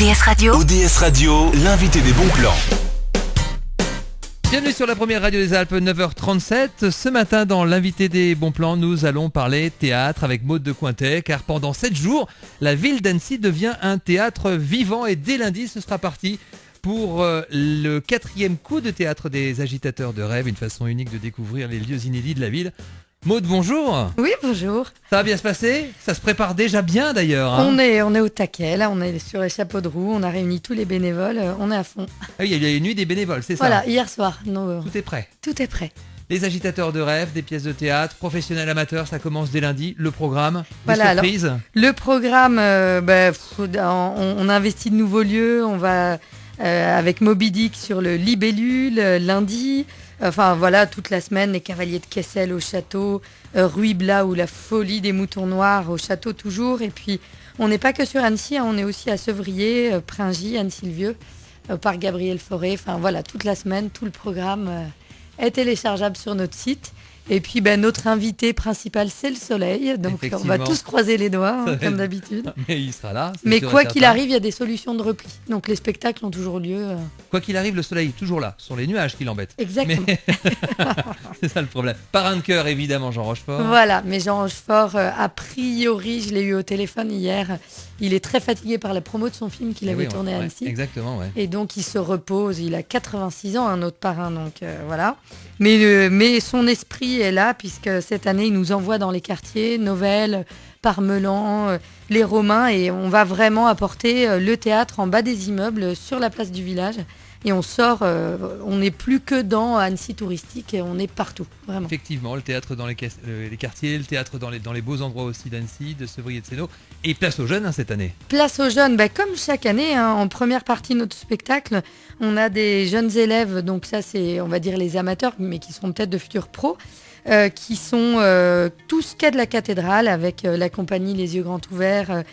ODS Radio, l'invité des bons plans. Bienvenue sur la première radio des Alpes, 9h37. Ce matin, dans l'invité des bons plans, nous allons parler théâtre avec Maude de Cointet, car pendant 7 jours, la ville d'Annecy devient un théâtre vivant et dès lundi, ce sera parti pour le 4e coup de théâtre des agitateurs de rêve, une façon unique de découvrir les lieux inédits de la ville. Maude, bonjour. Oui, bonjour. Ça va bien se passer? Ça se prépare déjà bien d'ailleurs. Hein. On est au taquet, là, on est sur les chapeaux de roue, on a réuni tous les bénévoles, on est à fond. Ah oui, il y a eu une nuit des bénévoles, c'est ça? Voilà, hier soir. Tout est prêt. Tout est prêt. Les agitateurs de rêve, des pièces de théâtre, professionnels amateurs, ça commence dès lundi. Le programme, voilà, des surprises. Alors, le programme, on a investi de nouveaux lieux, on va avec Moby Dick sur le Libellule lundi. Enfin voilà, toute la semaine, les cavaliers de Kessel au château, Ruy-Blas ou la folie des moutons noirs au château toujours. Et puis, on n'est pas que sur Annecy, on est aussi à Sevrier, Pringy, Anne-Sylvieux, par Gabriel Fauré. Enfin voilà, toute la semaine, tout le programme est téléchargeable sur notre site. Et puis notre invité principal, c'est le soleil. Donc on va tous croiser les doigts, comme d'habitude. Mais il sera là. Mais quoi qu'il arrive, il y a des solutions de repli. Donc les spectacles ont toujours lieu. Quoi qu'il arrive, le soleil est toujours là. Ce sont les nuages qui l'embêtent. Exactement. Mais... c'est ça le problème. Parrain de cœur, évidemment, Jean Rochefort. Voilà, mais Jean Rochefort, a priori, je l'ai eu au téléphone hier. Il est très fatigué par la promo de son film qu'il avait tourné à Annecy. Exactement, ouais. Et donc il se repose. Il a 86 ans, un autre parrain. Donc voilà. Mais son esprit est là, puisque cette année, il nous envoie dans les quartiers, Novelle, Parmelan, les Romains, et on va vraiment apporter le théâtre en bas des immeubles, sur la place du village. Et on sort, on n'est plus que dans Annecy touristique, et on est partout, vraiment. Effectivement, le théâtre dans les quartiers, le théâtre dans les beaux endroits aussi d'Annecy, de Sevrier et de Sénaux. Et place aux jeunes cette année. Place aux jeunes, comme chaque année, en première partie de notre spectacle, on a des jeunes élèves, donc ça c'est, on va dire, les amateurs, mais qui seront peut-être de futurs pros, qui sont tous quai de la cathédrale, avec la compagnie Les Yeux Grands Ouverts,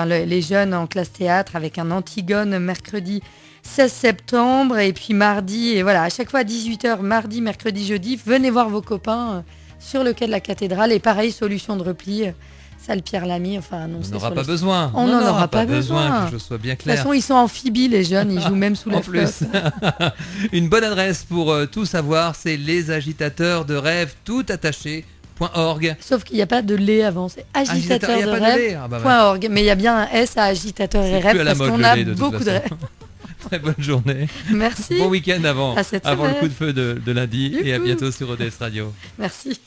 les jeunes en classe théâtre, avec un Antigone mercredi 16 septembre, et puis mardi, et voilà, à chaque fois à 18h, mardi, mercredi, jeudi, venez voir vos copains sur le quai de la cathédrale, et pareil, solution de repli, salle Pierre Lamy, on n'aura pas besoin. On n'en aura pas besoin, que je sois bien clair. De toute façon, ils sont amphibies, les jeunes, ils jouent même sous la flotte. Une bonne adresse pour tout savoir, c'est les agitateurs de rêve, tout attaché.org. Sauf qu'il n'y a pas de lait avant, c'est agitateur de rêve.org. Mais il y a bien un S à agitateur et rêve, parce qu'on a beaucoup de rêves. Très bonne journée. Merci. Bon week-end avant le coup de feu de lundi. Youhou. Et à bientôt sur ODS Radio. Merci.